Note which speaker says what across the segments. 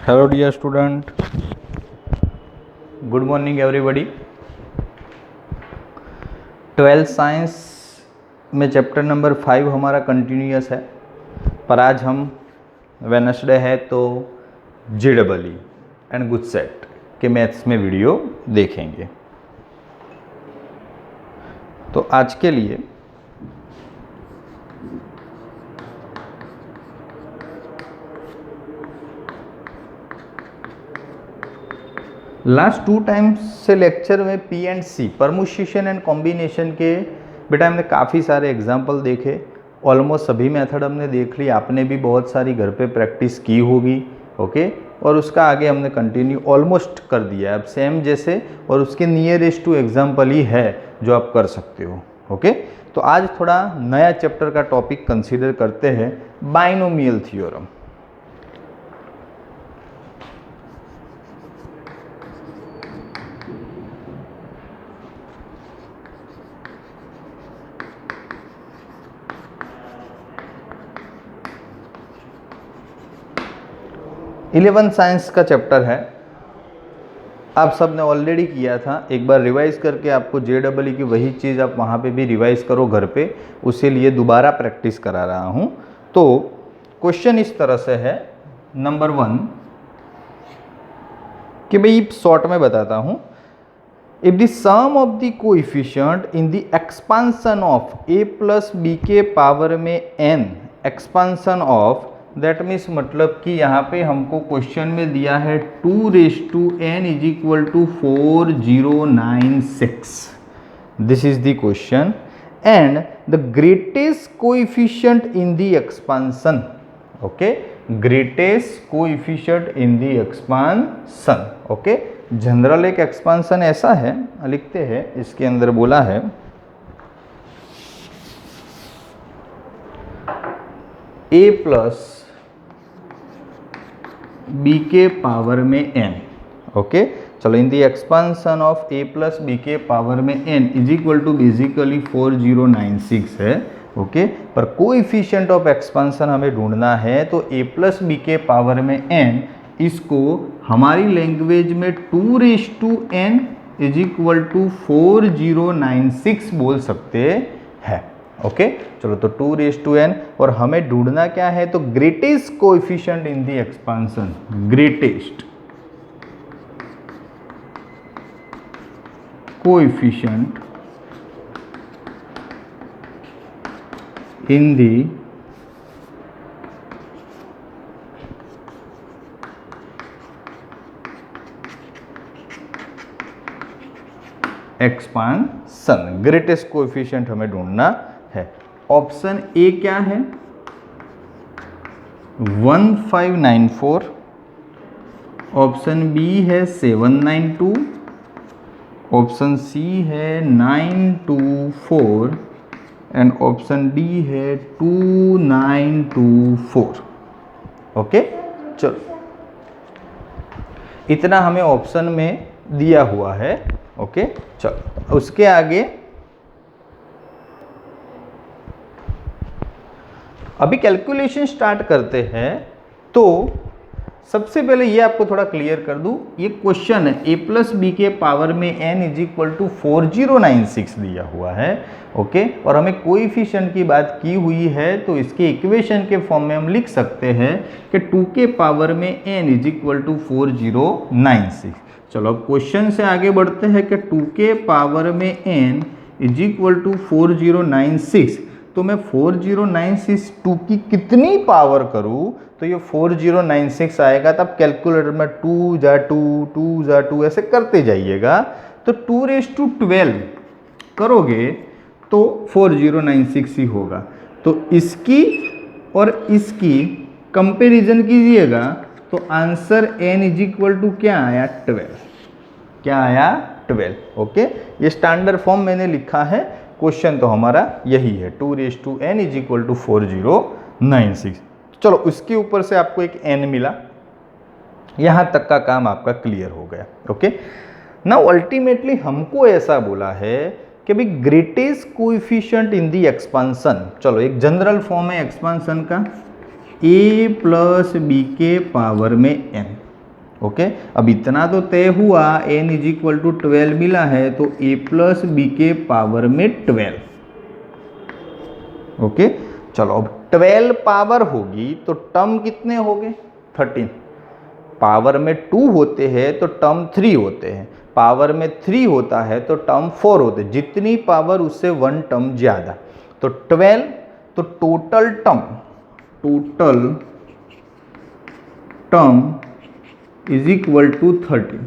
Speaker 1: Hello dear student, good morning everybody. 12th science में chapter number 5 हमारा continuous है, पर आज हम वेडनेसडे है तो JEE एंड गुड सेट के मैथ्स में वीडियो देखेंगे। तो आज के लिए लास्ट 2 टाइम्स से लेक्चर में P&C परमुटेशन एंड कॉम्बिनेशन के बेटा हमने काफ़ी सारे एग्जाम्पल देखे। ऑलमोस्ट सभी मेथड हमने देख ली, आपने भी बहुत सारी घर पे प्रैक्टिस की होगी। ओके, और उसका आगे हमने कंटिन्यू ऑलमोस्ट कर दिया है, अब सेम जैसे, और उसके नियरेस्ट टू एग्जाम्पल ही है जो आप कर सकते हो। ओके, तो आज थोड़ा नया चैप्टर का टॉपिक कंसिडर करते हैं, बाइनोमियल थ्योरम। इलेवेंथ साइंस का चैप्टर है, आप सब ने ऑलरेडी किया था। एक बार रिवाइज करके आपको JEE की वही चीज़ आप वहाँ पे भी रिवाइज करो घर पे, उसी लिए दोबारा प्रैक्टिस करा रहा हूँ। तो क्वेश्चन इस तरह से है, नंबर 1 कि भाई शॉर्ट में बताता हूँ, if the sum of the coefficient in the expansion of a plus B के पावर में n expansion of, that means मतलब कि यहाँ पे हमको क्वेश्चन में दिया है 2n is equal to 4096। This is the question and the greatest coefficient in the expansion. Okay, greatest coefficient in the expansion. Okay, general एक एक्सपांशन ऐसा है, लिखते हैं, इसके अंदर बोला है a प्लस b के पावर में n। ओके, चलो, in the expansion of a plus b के पावर में n is equal to basically 4096 है। ओके, पर कोएफिशिएंट ऑफ एक्सपांशन हमें ढूंढना है, तो a प्लस b के पावर में n, इसको हमारी लैंग्वेज में 2n इज इक्वल टू 4096 बोल सकते हैं। ओके, चलो, तो 2n, और हमें ढूंढना क्या है, तो greatest coefficient in the expansion, greatest coefficient in the expansion, greatest coefficient हमें ढूंढना है। ऑप्शन ए क्या है, 1594, ऑप्शन बी है 792, ऑप्शन सी है 924 एंड ऑप्शन डी है 2924। ओके, चलो, इतना हमें ऑप्शन में दिया हुआ है। ओके, चलो, उसके आगे अभी कैलकुलेशन स्टार्ट करते हैं। तो सबसे पहले ये आपको थोड़ा क्लियर कर दूं, ये क्वेश्चन है a प्लस बी के पावर में n इज इक्वल टू 4096 दिया हुआ है। ओके, और हमें कोएफिशिएंट की बात की हुई है, तो इसके इक्वेशन के फॉर्म में हम लिख सकते हैं कि 2 के पावर में n इज इक्वल टू 4096। चलो, अब क्वेश्चन से आगे बढ़ते हैं कि 2 के पावर में n इज इक्वल टू 4096, तो मैं 4096 2 की कितनी पावर करूं, तो ये 4096 आएगा। तब कैलकुलेटर में 2 जा 2 2 जा 2 ऐसे करते जाइएगा, तो 2^12 करोगे तो 4096 ही होगा। तो इसकी और इसकी कंपैरिजन कीजिएगा, तो answer n is equal to क्या आया, 12। क्या आया, 12। ओके, ये स्टैंडर्ड फॉर्म मैंने लिखा है, क्वेश्चन तो हमारा यही है, 2n इज इक्वल टू 4096। चलो, उसके ऊपर से आपको एक n मिला, यहां तक का काम आपका क्लियर हो गया। ओके, नाउ अल्टीमेटली हमको ऐसा बोला है कि भाई greatest coefficient in the expansion, चलो एक जनरल फॉर्म है एक्सपांशन का, a प्लस बी के पावर में n। ओके, अब इतना तो तय हुआ, n इज इक्वल टू 12 मिला है, तो a प्लस बी के पावर में 12। ओके, चलो अब 12 पावर होगी तो टर्म कितने हो गए? 13। पावर में 2 होते हैं तो टर्म 3 होते हैं, पावर में 3 होता है तो टर्म 4 होते हैं, जितनी पावर उससे 1 टर्म ज़्यादा। तो 12, तो total term is equal to 13।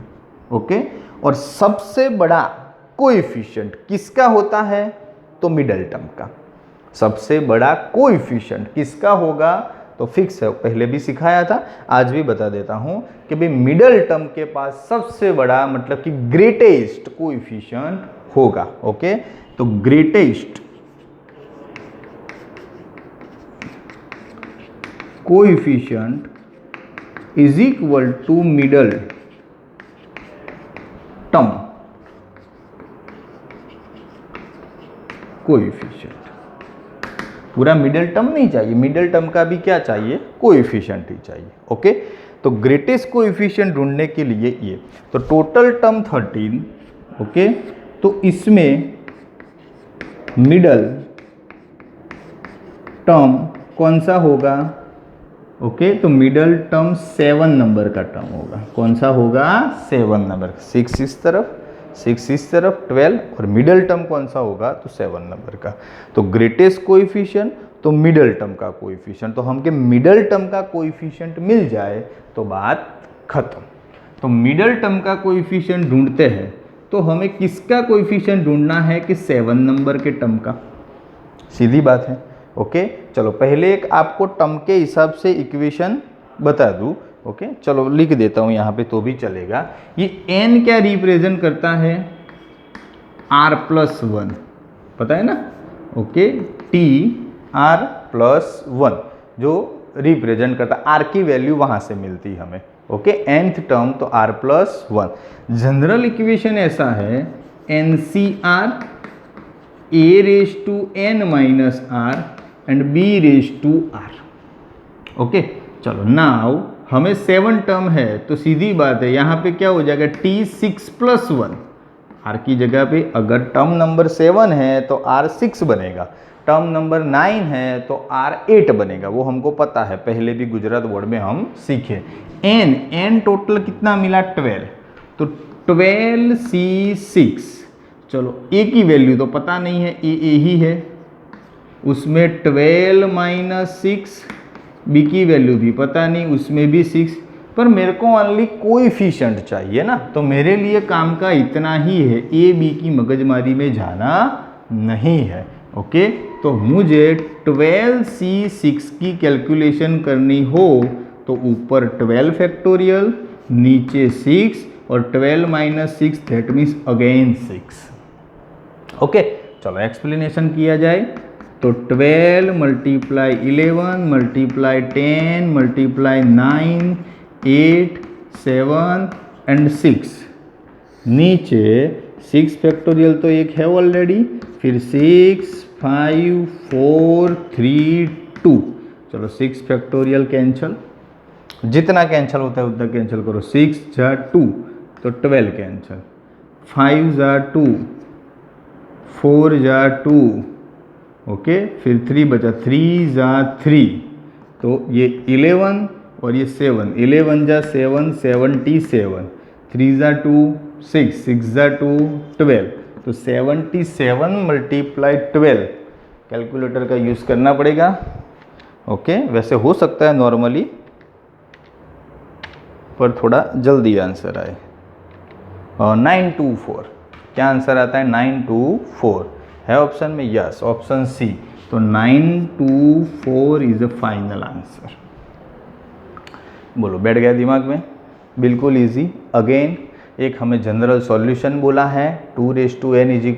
Speaker 1: Okay, और सबसे बड़ा कोएफिशिएंट किसका होता है? तो मिडल टर्म का। सबसे बड़ा कोएफिशिएंट किसका होगा? तो फिक्स है, पहले भी सिखाया था, आज भी बता देता हूं कि भाई मिडल टर्म के पास सबसे बड़ा मतलब कि ग्रेटेस्ट कोएफिशिएंट होगा। ओके, तो greatest coefficient is equal to middle term coefficient. पूरा मिडल टर्म नहीं चाहिए, मिडल टर्म का भी क्या चाहिए? कोएफिशिएंट ही चाहिए। ओके, तो ग्रेटेस्ट कोएफिशिएंट ढूंढने के लिए ये, तो टोटल टर्म 13। ओके, तो इसमें मिडल टर्म कौन सा होगा? ओके, तो मिडल टर्म 7 नंबर का टर्म होगा। कौन सा होगा? 7 नंबर। 6 इस तरफ, 6 इस तरफ, 12, और मिडल टर्म कौन सा होगा? तो 7 नंबर का। तो ग्रेटेस्ट कोएफिशिएंट तो मिडल टर्म का कोएफिशिएंट, तो हमके मिडल टर्म का कोएफिशिएंट मिल जाए तो बात खत्म। तो मिडल टर्म का कोएफिशिएंट ढूंढते हैं तो हमें किसका कोएफिशिएंट ढूंढना है? कि 7 नंबर के टर्म का। सीधी बात है। ओके, चलो पहले एक आपको टर्म के हिसाब से इक्वेशन बता दूं। ओके, चलो लिख देता हूं यहाँ पे तो भी चलेगा। ये n क्या रिप्रेजेंट करता है? r+1, पता है ना? ओके, t r+1 जो रिप्रेजेंट करता है, r की वैल्यू वहां से मिलती हमें। ओके, nth टर्म तो r+1। जनरल इक्वेशन ऐसा है NCR a⁻n−r and b⁻r। Okay, चलो नाउ हमें 7 टर्म है तो सीधी बात है, यहाँ पे क्या हो जाएगा? t6+1। r की जगह पे अगर टर्म नंबर 7 है तो r6 बनेगा, टर्म नंबर 9 है तो r8 बनेगा। वो हमको पता है, पहले भी गुजरात बोर्ड में हम सीखे। n टोटल कितना मिला? 12, तो 12c6। चलो a की वैल्यू तो पता नहीं है, a ही है, उसमें 12-6, b की वैल्यू भी पता नहीं, उसमें भी 6, पर मेरे को ओनली कोएफिशिएंट चाहिए ना, तो मेरे लिए काम का इतना ही है, a b की मगजमारी में जाना नहीं है। ओके, तो मुझे 12c6 की कैलकुलेशन करनी हो तो ऊपर 12 फैक्टोरियल, नीचे 6, और 12-6 दैट मीन्स अगेन 6। ओके, चलो एक्सप्लेनेशन किया जाए तो 12 × 11 × 10 × 9, 8, 7 एंड 6, नीचे 6 फैक्टोरियल तो एक है ऑलरेडी, फिर 6, 5, 4, 3, 2। चलो 6 फैक्टोरियल कैंसिल, जितना कैंसिल होता है उतना कैंसिल करो। 6 जा 2 तो 12 कैंसिल, 5 जा 2, 4 जा 2, ओके, फिर 3 बचा, 3 जा 3, तो ये 11 और ये 7, 11 जा 7, 77, 3 जा 2, 6, 6 जा 2, 12, तो 77 × 12 कैलकुलेटर का यूज़ करना पड़ेगा। ओके, वैसे हो सकता है नॉर्मली, पर थोड़ा जल्दी आंसर आए। 924, क्या आंसर आता है? 924 है ऑप्शन में, यस, ऑप्शन सी। तो 924 इज अ फाइनल आंसर। बोलो, बैठ गया दिमाग में? बिल्कुल इजी। अगेन एक हमें जनरल सॉल्यूशन बोला है, 2n =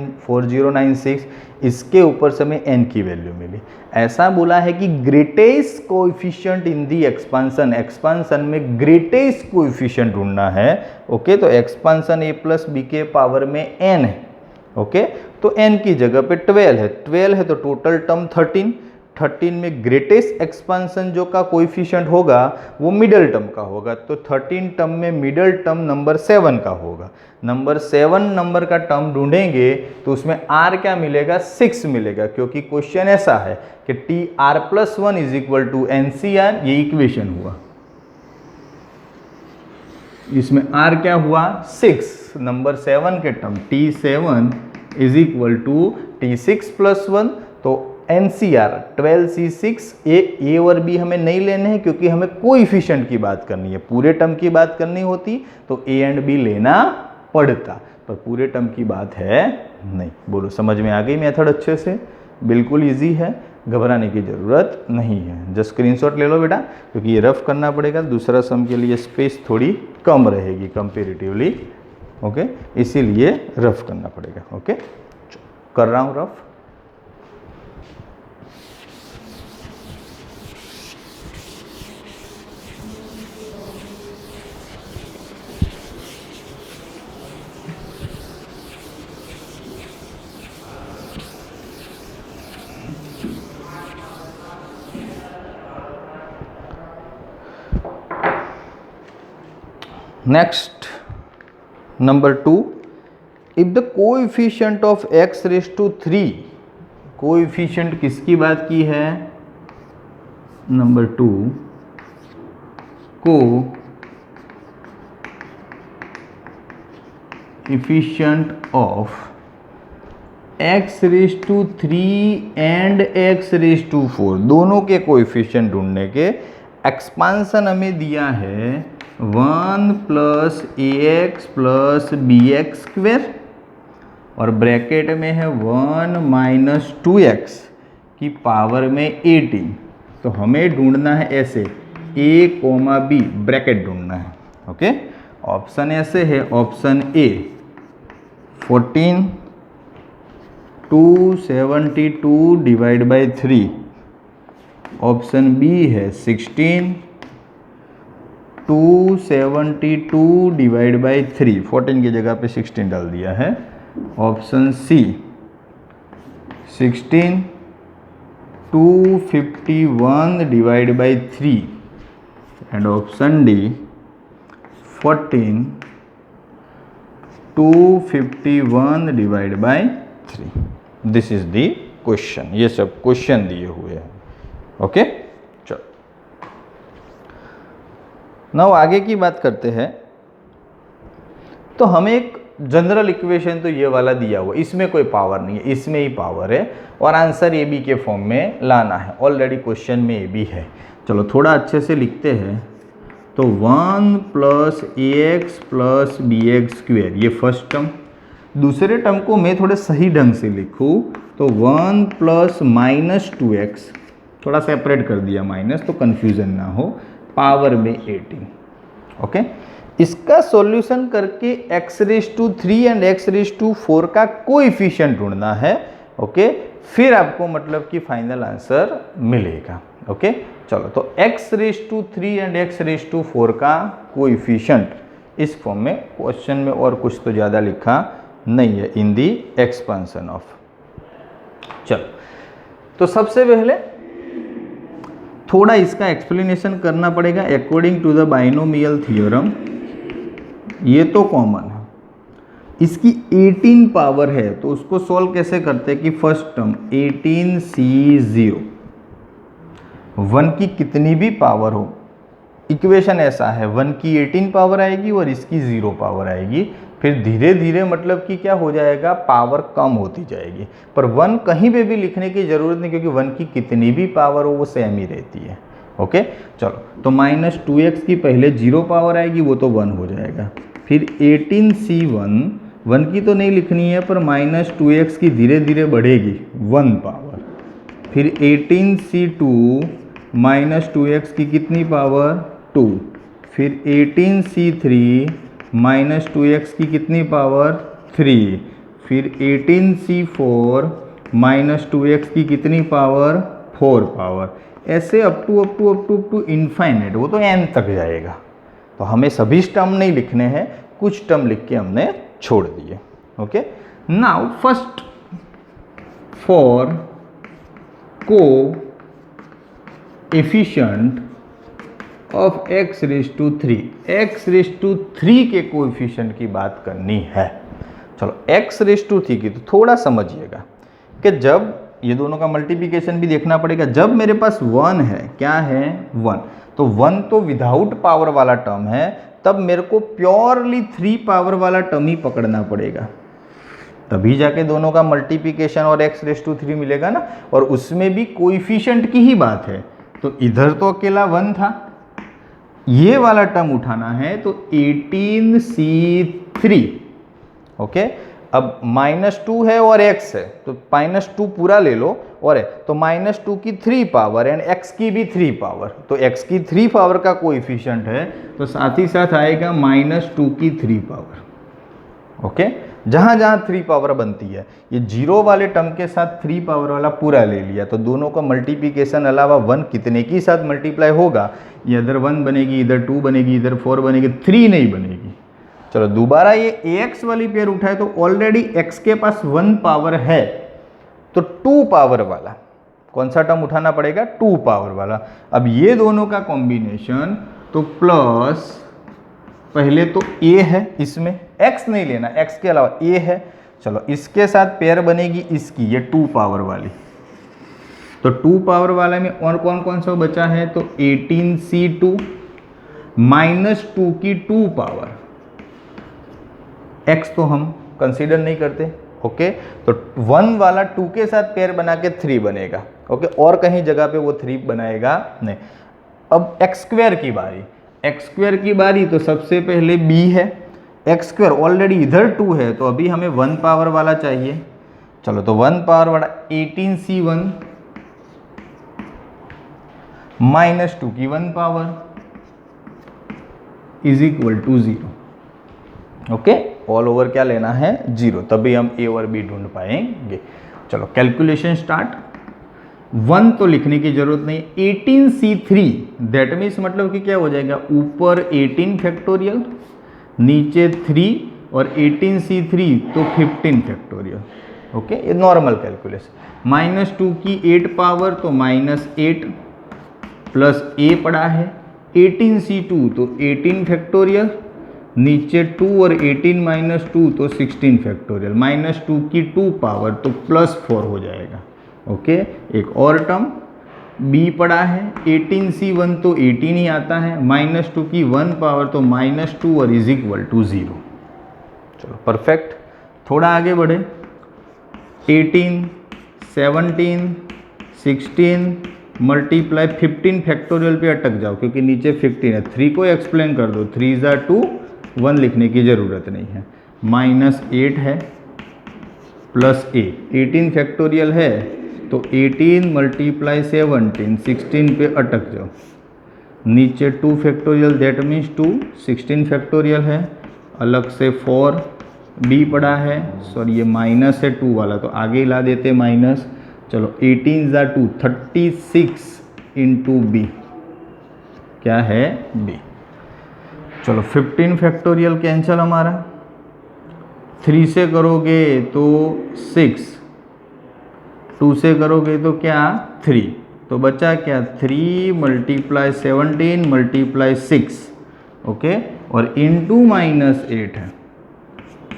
Speaker 1: 4096, इसके ऊपर से हमें n की वैल्यू मिली। ऐसा बोला है कि ग्रेटेस्ट कोएफिशिएंट इन दी एक्सपांसन में ग्रेटेस्ट कोएफिशिएंट ढूंढना है। ओके, तो एक्सपांसन a + b के पावर में n है। ओके, तो n की जगह पे 12 है, 12 है तो टोटल टर्म 13, 13 में ग्रेटेस्ट एक्सपांसन जो का कोएफिशिएंट होगा वो मिडल टर्म का होगा, तो 13 टर्म में मिडल टर्म नंबर 7 का होगा। नंबर 7 नंबर का टर्म ढूंढेंगे तो उसमें r क्या मिलेगा, 6 मिलेगा, क्योंकि क्वेश्चन ऐसा है कि TR+1 is equal to NCR, ये इक्वेशन हुआ, इसमें r क्या हुआ 6, नंबर 7 के term T7 is equal to T6+1, तो NCR 12C6, ए और बी हमें नहीं लेने हैं क्योंकि हमें कोएफिशिएंट की बात करनी है, पूरे टर्म की बात करनी होती तो ए एंड बी लेना पड़ता, पर पूरे टर्म की बात है नहीं। बोलो समझ में आ गई मेथड अच्छे से? बिल्कुल इजी है, घबराने की ज़रूरत नहीं है। जस्ट स्क्रीनशॉट ले लो बेटा, क्योंकि ये रफ करना पड़ेगा, दूसरा सम के लिए स्पेस थोड़ी कम रहेगी कंपेरेटिवली, ओके, इसीलिए रफ करना पड़ेगा। ओके, कर रहा हूँ rough. Next, number 2, if the coefficient of x raised to 3, coefficient किसकी बात की है, number 2, coefficient of x raised to 3 and x raised to 4, दोनों के कोएफिशिएंट ढूंढने के, एक्सपांसन हमें दिया है 1 + ax + bx स्क्वेर और ब्रैकेट में है 1 - 2x की पावर में 18, तो हमें ढूंढना है ऐसे a, b ब्रैकेट ढूंढना है। ओके, ऑप्शन ऐसे है, option A 14 272 divide by 3, option B है 16 272 डिवाइड बाई 3, 14 की जगह पे 16 डाल दिया है, option C 16 251 divide by 3 and option D 14 251 divide by 3। This is the question, ये सब क्वेश्चन दिए हुए हैं। ओके, चलो नाउ आगे की बात करते हैं। तो हमें एक जनरल इक्वेशन तो ये वाला दिया हुआ, इसमें कोई पावर नहीं है, इसमें ही पावर है और आंसर ए बी के फॉर्म में लाना है। ऑलरेडी क्वेश्चन में ए बी है, चलो थोड़ा अच्छे से लिखते हैं। तो 1 + ax + bx स्क्वेयर, ये फर्स्ट टर्म। दूसरे टर्म को मैं थोड़े सही ढंग से लिखूँ तो 1 + -2x, थोड़ा सेपरेट कर दिया माइनस तो कन्फ्यूज़न ना हो, पावर में 18। ओके, इसका सॉल्यूशन करके x raised to 3 and x raised to 4 का कोएफिशिएंट ढूंढना है। ओके, फिर आपको मतलब कि फाइनल आंसर मिलेगा। ओके, चलो तो x raised to 3 and x raised to 4 का कोएफिशिएंट इस फॉर्म में, क्वेश्चन में और कुछ तो ज़्यादा लिखा नहीं है, इन दी एक्सपेंशन ऑफ। चलो तो सबसे पहले थोड़ा इसका एक्सप्लेनेशन करना पड़ेगा according to the binomial theorem. ये तो कॉमन है, इसकी 18 पावर है तो उसको सॉल्व कैसे करते हैं कि फर्स्ट टर्म 18C0, 1 की कितनी भी पावर हो, इक्वेशन ऐसा है 1 की 18 पावर आएगी और इसकी 0 पावर आएगी, फिर धीरे धीरे मतलब कि क्या हो जाएगा, पावर कम होती जाएगी। पर 1 कहीं पे भी लिखने की ज़रूरत नहीं, क्योंकि 1 की कितनी भी पावर हो वो सेम ही रहती है। ओके, चलो तो -2x की पहले 0 पावर आएगी, वो तो 1 हो जाएगा। फिर 18C1, 1 की तो नहीं लिखनी है पर -2x की धीरे धीरे बढ़ेगी 1 पावर। फिर 18C2, -2x की कितनी पावर 2। फिर 18C3, -2x की कितनी पावर 3। फिर 18C4, -2x की कितनी पावर 4 पावर। ऐसे अप टू इनफाइनाइट, वो तो n तक जाएगा। तो हमें सभी टर्म नहीं लिखने हैं, कुछ टर्म लिख के हमने छोड़ दिए। Okay, now first for efficient of x raise to 3, x raise to 3 के कोएफिशिएंट की बात करनी है। चलो x रेज टू 3 की तो थोड़ा समझिएगा कि जब ये दोनों का मल्टीप्लिकेशन भी देखना पड़ेगा। जब मेरे पास 1 है, क्या है 1, तो 1 तो विदाउट पावर वाला टर्म है, तब मेरे को प्योरली 3 पावर वाला टर्म ही पकड़ना पड़ेगा, तभी जाके दोनों का मल्टीप्लिकेशन और x रेज टू 3 मिलेगा ना। और उसमें भी कोएफिशिएंट की ही बात है, तो इधर तो अकेला 1 था, ये वाला टर्म उठाना है तो 18c3। ओके, अब -2 है और x है तो -2 पूरा ले लो, और है तो -2 की 3 पावर एंड x की भी 3 पावर, तो x की 3 पावर का कोएफिशिएंट है तो साथ ही साथ आएगा -2 की 3 पावर। ओके, जहाँ जहाँ 3 पावर बनती है, ये जीरो वाले टर्म के साथ 3 पावर वाला पूरा ले लिया, तो दोनों का मल्टीप्लिकेशन अलावा 1 कितने के साथ मल्टीप्लाई होगा, ये इधर 1 बनेगी, इधर 2 बनेगी, इधर 4 बनेगी, 3 नहीं बनेगी। चलो दोबारा ये ax वाली पेयर उठाए तो ऑलरेडी x के पास 1 पावर है, तो 2 पावर वाला कौन सा टर्म उठाना पड़ेगा, 2 पावर वाला। अब ये दोनों का कॉम्बिनेशन तो प्लस, पहले तो a है, इसमें x नहीं लेना, x के अलावा a है। चलो इसके साथ पेयर बनेगी इसकी, ये 2 पावर वाली, तो 2 पावर वाले में और कौन कौन सा बचा है, तो 18c2 -2 की 2 पावर, x तो हम कंसीडर नहीं करते। ओके, तो 1 वाला 2 के साथ पेयर बना के 3 बनेगा। ओके, और कहीं जगह पे वो 3 बनाएगा नहीं। अब x² की बारी, x² की बारी तो सबसे पहले b है, x² ऑलरेडी इधर 2 है तो अभी हमें 1 पावर वाला चाहिए। चलो तो 1 पावर वाला 18c1 -2 की 1 power is equal to 0। Okay, all over क्या लेना है, 0, तभी हम a और b ढूंढ पाएंगे। चलो कैलकुलेशन स्टार्ट। 1 तो लिखने की जरूरत नहीं, 18c3 दैट मीन्स मतलब कि क्या हो जाएगा, ऊपर 18 फैक्टोरियल, नीचे 3 और 18c3 तो 15 फैक्टोरियल। ओके, ये नॉर्मल कैलकुलेशन। -2 की 8 पावर तो -8 प्लस a पड़ा है, 18c2 तो 18 फैक्टोरियल, नीचे 2 और 18 - 2 तो 16 फैक्टोरियल, -2 की 2 पावर तो +4 हो जाएगा। ओके, एक और टर्म b पड़ा है, 18c1 तो 18 ही आता है, -2 की 1 पावर तो -2 और इज इक्वल टू 0। चलो परफेक्ट, थोड़ा आगे बढ़े, 18 17 16 मल्टीप्लाई 15 फैक्टोरियल पे अटक जाओ क्योंकि नीचे 15 है, 3 को एक्सप्लेन कर दो, 3 × 2 1 लिखने की ज़रूरत नहीं है, -8 है प्लस a, 18 फैक्टोरियल है तो 18 × 17 16 पे अटक जाओ, नीचे 2 फैक्टोरियल दैट मीन्स 2, 16 फैक्टोरियल है, अलग से 4 b पड़ा है, सॉरी ये माइनस है 2 वाला तो आगे ला देते माइनस। चलो 18 × 2 36 × b क्या है b। चलो 15 फैक्टोरियल कैंसिल हमारा, 3 से करोगे तो 6, 2 से करोगे तो क्या 3, तो बचा क्या 3 × 17 × 6। ओके, और इंटू -8 है,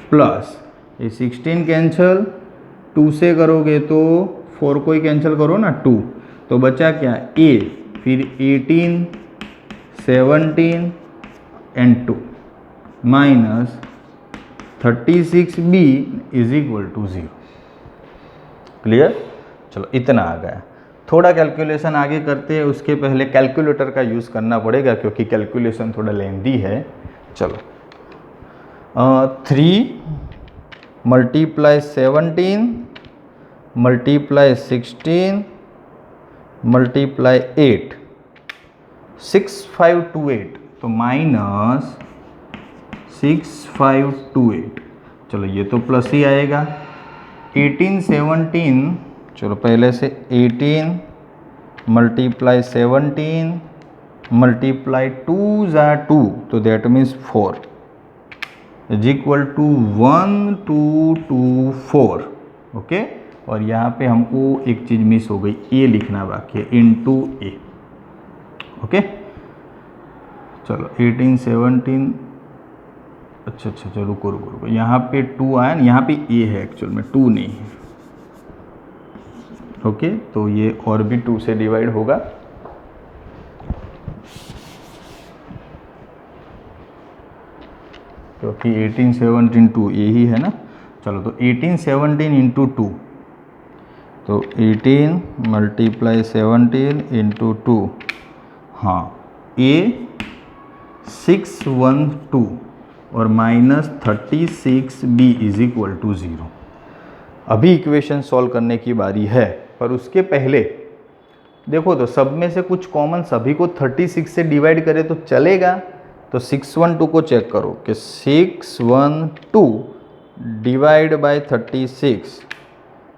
Speaker 1: प्लस ये 16 कैंसिल, 2 से करोगे तो 4 को ही कैंसिल करो ना 2, तो बचा क्या a, फिर 18 17 and 2 -36b is equal to 0। Clear. चलो इतना आ गया। थोड़ा कैलकुलेशन आगे करते हैं, उसके पहले कैलकुलेटर का यूज़ करना पड़ेगा क्योंकि कैलकुलेशन थोड़ा लेंदी है। चलो 3 × 17 × 16 × 8 6528 तो -6528। चलो ये तो प्लस ही आएगा। 18 17, चलो पहले से 18 × 17 × 2 × 2 तो that means 4 is equal to 1224। Okay, और यहाँ पे हमको एक चीज़ मिस हो गई, ए लिखना बाकी है, इंटू ए। ओके चलो 18 17, अच्छा रुको, यहाँ पे 2 आया ना, यहाँ पे ए है एक्चुअल में, 2 नहीं है। ओके तो ये और भी 2 से डिवाइड होगा। क्योंकि 18 17 2 यही है ना। चलो तो 18 17 इंटू 2, तो 18 मल्टीप्लाई 17 इंटू 2, हाँ ए 612 और -36 b इज इक्वल टू 0। अभी इक्वेशन सॉल्व करने की बारी है, पर उसके पहले देखो तो सब में से कुछ कॉमन सभी को 36 से डिवाइड करें तो चलेगा। तो 612 को चेक करो कि 612 डिवाइड बाय 36,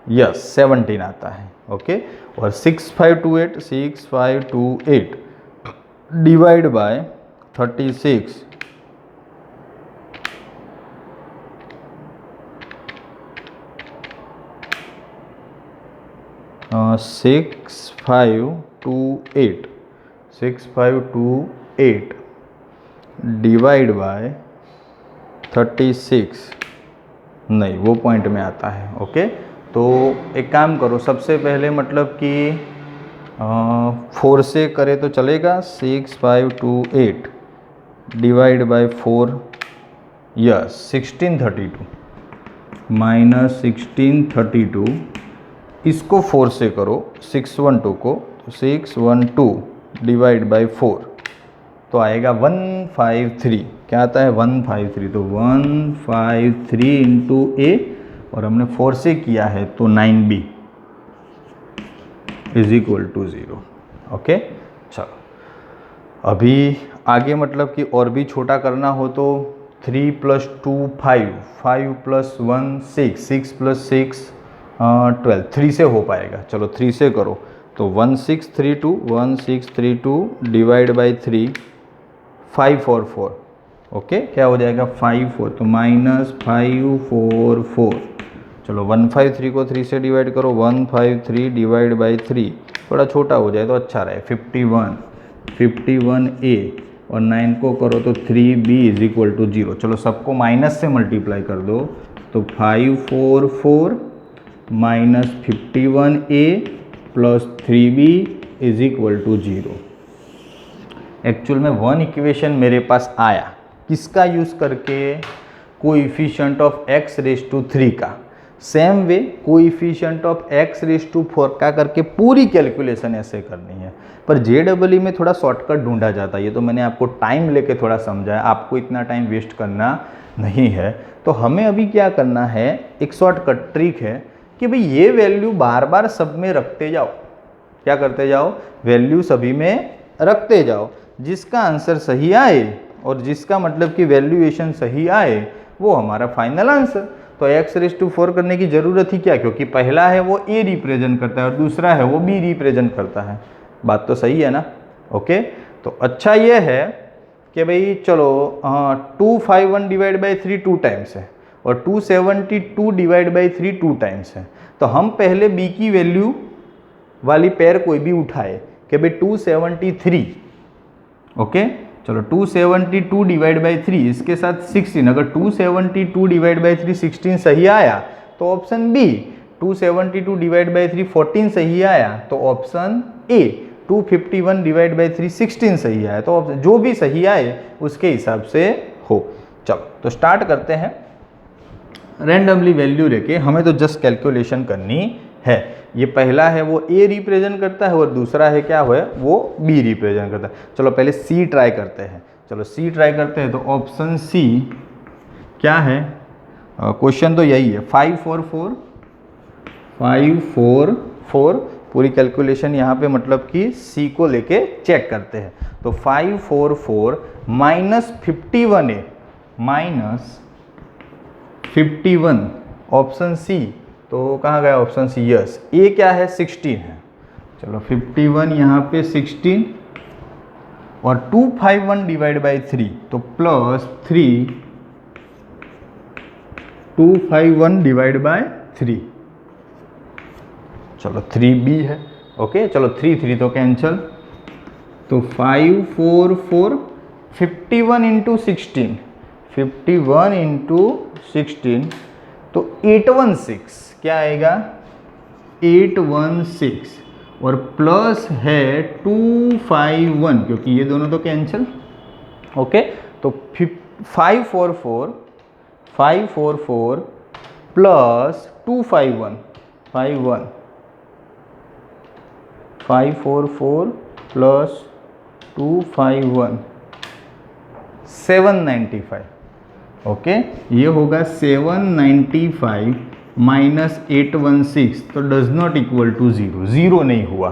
Speaker 1: यस 17 आता है। ओके और 6528 डिवाइड बाय 36, 6528 डिवाइड बाय 36, नहीं वो पॉइंट में आता है। ओके तो एक काम करो, सबसे पहले मतलब कि 4 से करे तो चलेगा। 6528 डिवाइड बाय 4, यस 1632 माइनस 1632, इसको 4 से करो 612 को, तो 612 डिवाइड बाय 4 तो आएगा 153। क्या आता है 153, तो 153 इंटू ए और हमने 4 से किया है तो 9b is equal to 0। Okay चलो अभी आगे मतलब कि और भी छोटा करना हो तो 3 + 2 5, 5 + 1 6, 6 + 6 12, 3 से हो पाएगा। चलो 3 से करो तो 1632 डिवाइड बाई 3, 5 और 4, ओके क्या हो जाएगा 5 4, तो -544। चलो 153 को 3 से डिवाइड करो, 153 डिवाइड बाई 3, थोड़ा छोटा हो जाए तो अच्छा रहे, 51a और 9 को करो तो 3b इज इक्वल टू 0। चलो सबको माइनस से मल्टीप्लाई कर दो तो 544 minus 51a plus 3b is equal to 0। Actual में 1 इक्वेशन मेरे पास आया किसका यूज़ करके, coefficient of x raise to 3 का। Same way coefficient of x raise to 4 का करके पूरी कैलकुलेशन ऐसे करनी है, पर JEE में थोड़ा शॉर्टकट ढूंढा जाता है। ये तो मैंने आपको टाइम लेके थोड़ा समझाया, आपको इतना टाइम वेस्ट करना नहीं है। तो हमें अभी क्या करना है, एक शॉर्टकट ट्रिक है कि भाई ये वैल्यू बार बार सब में रखते जाओ। क्या करते जाओ, वैल्यू सभी में रखते जाओ, जिसका आंसर सही आए और जिसका मतलब कि वैल्यूएशन सही आए वो हमारा फाइनल आंसर। तो x रेज़ टू 4 करने की ज़रूरत ही क्या, क्योंकि पहला है वो a रिप्रेजेंट करता है और दूसरा है वो b रिप्रेजेंट करता है। बात तो सही है ना। ओके तो अच्छा ये है कि भाई चलो 251 डिवाइड बाई 3 2 टाइम्स है और 272 डिवाइड बाई 3 2 टाइम्स है। तो हम पहले b की वैल्यू वाली पेयर कोई भी उठाए कि भाई 273, ओके चलो 272 डिवाइड बाई 3 इसके साथ 16, अगर 272 डिवाइड बाई 3 16 सही आया तो ऑप्शन बी, 272 डिवाइड बाई 3 14 सही आया तो ऑप्शन ए, 251 डिवाइड बाई 3 16 सही आया तो ऑप्शन जो भी सही आए उसके हिसाब से हो। चलो तो स्टार्ट करते हैं। रैंडमली वैल्यू लेके हमें तो जस्ट कैलकुलेशन करनी है। ये पहला है वो ए रिप्रेजेंट करता है और दूसरा है क्या है वो बी रिप्रेजेंट करता है। चलो पहले सी ट्राई करते हैं। चलो सी ट्राई करते हैं तो ऑप्शन सी क्या है, क्वेश्चन तो यही है 544 पूरी कैलकुलेशन यहाँ पे मतलब कि सी को लेके चेक करते हैं। तो 544 minus 51a minus 51 option C, तो कहाँ गया ऑप्शन सी, यस ए क्या है 16 है। चलो 51 यहाँ पे 16 और 251 डिवाइड बाई 3 तो प्लस 3 251 डिवाइड बाय 3, चलो 3b है। ओके चलो 3 3 तो कैंचल, तो 5 4 4 51 इंटू 16, 51 इंटू 16 तो 816 क्या आएगा 816 और प्लस है 251 क्योंकि ये दोनों तो कैंसिल। ओके तो 544 प्लस 251 51 544 प्लस 251 795। ओके ये होगा 795 माइनस 816 तो डज नॉट इक्वल टू 0, 0 नहीं हुआ।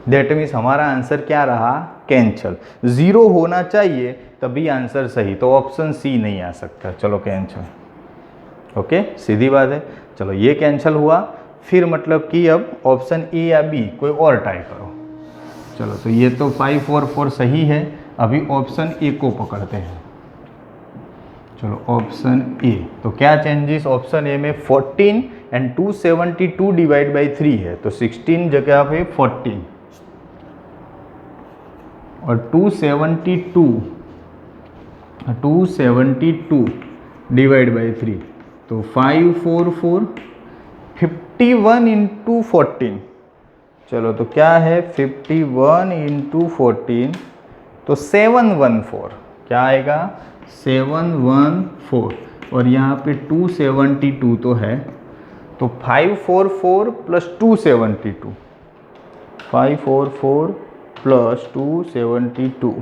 Speaker 1: दैट मीन्स हमारा आंसर क्या रहा कैंसल। 0 होना चाहिए तभी आंसर सही, तो ऑप्शन सी नहीं आ सकता। चलो कैंसल। ओके सीधी बात है। चलो ये कैंसिल हुआ, फिर मतलब कि अब ऑप्शन ए या बी कोई और ट्राई करो। चलो तो ये तो 544 सही है, अभी ऑप्शन ए को पकड़ते हैं। चलो ऑप्शन ए, तो क्या चेंजेस ऑप्शन ए में 14 एंड 272 डिवाइड बाई 3 है, तो 16 जगह पे 14 और 272 डिवाइड बाई 3 तो 544 51 इंटू 14। चलो तो क्या है 51 इंटू 14 तो 714 क्या आएगा 714 और यहाँ पे 272 तो है, तो 544 प्लस 272 544 प्लस 272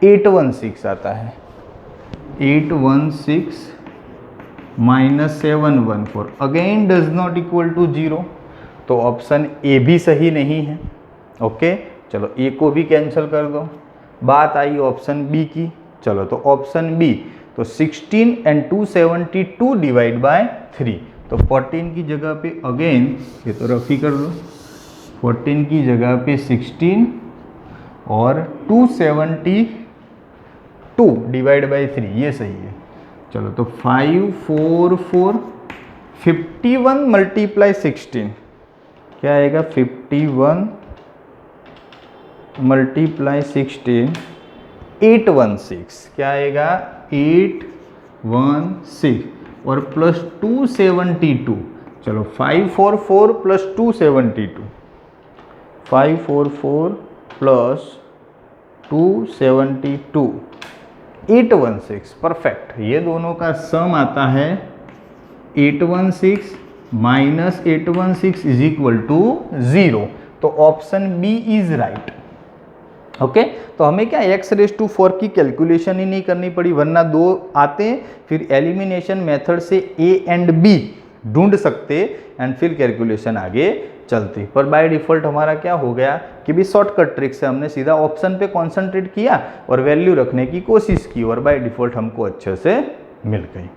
Speaker 1: 816 आता है। 816 minus 714 again does not equal to 0, तो ऑप्शन ए भी सही नहीं है। ओके चलो ए को भी कैंसिल कर दो। बात आई ऑप्शन बी की। चलो तो ऑप्शन बी, तो 16 एंड 272 डिवाइड बाय 3, तो 14 की जगह पे अगेन ये तो रफ ही कर दो, 14 की जगह पे 16 और 272 डिवाइड बाई 3 ये सही है। चलो तो 544 51 मल्टीप्लाई 16 क्या आएगा 51 मल्टीप्लाई 16 816 क्या आएगा 816 और प्लस 272। चलो 544 प्लस 272 544 प्लस 272 816 परफेक्ट। ये दोनों का सम आता है 816 माइनस 816 इज इक्वल टू 0, तो option B is right. Okay तो हमें क्या x⁴ की कैलकुलेशन ही नहीं करनी पड़ी, वरना 2 आते फिर एलिमिनेशन मेथड से a एंड b ढूंढ सकते एंड फिर कैलकुलेशन आगे चलती। पर बाय डिफ़ॉल्ट हमारा क्या हो गया कि भी शॉर्टकट ट्रिक से हमने सीधा ऑप्शन पे कंसंट्रेट किया और वैल्यू रखने की कोशिश की और बाय डिफ़ॉल्ट हमको अच्छे से मिल गई।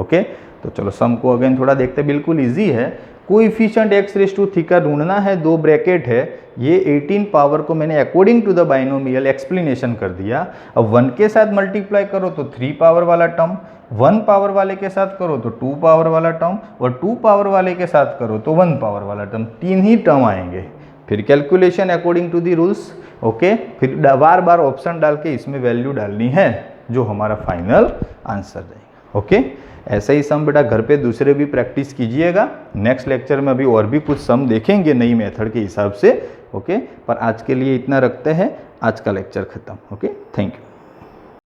Speaker 1: ओके तो चलो सम को अगेन थोड़ा देखते, बिल्कुल इजी है। कोएफिशिएंट x⁴ ढूंढना है, 2 ब्रैकेट है, ये 18 पावर को मैंने according to the binomial explanation कर दिया। अब 1 के साथ मल्टीप्लाई करो तो 3 पावर वाला टर्म, 1 पावर वाले के साथ करो तो 2 पावर वाला टर्म और 2 पावर वाले के साथ करो तो 1 पावर वाला टर्म, 3 ही टर्म आएंगे। फिर calculation according to the rules. Okay फिर बार बार ऑप्शन डाल के इसमें वैल्यू डालनी है जो हमारा फाइनल आंसर रहेगा। ओके ऐसे ही सम बेटा घर पे दूसरे भी प्रैक्टिस कीजिएगा। नेक्स्ट लेक्चर में अभी और भी कुछ सम देखेंगे नई मेथड के हिसाब से। ओके पर आज के लिए इतना रखते हैं, आज का लेक्चर खत्म। Okay thank you.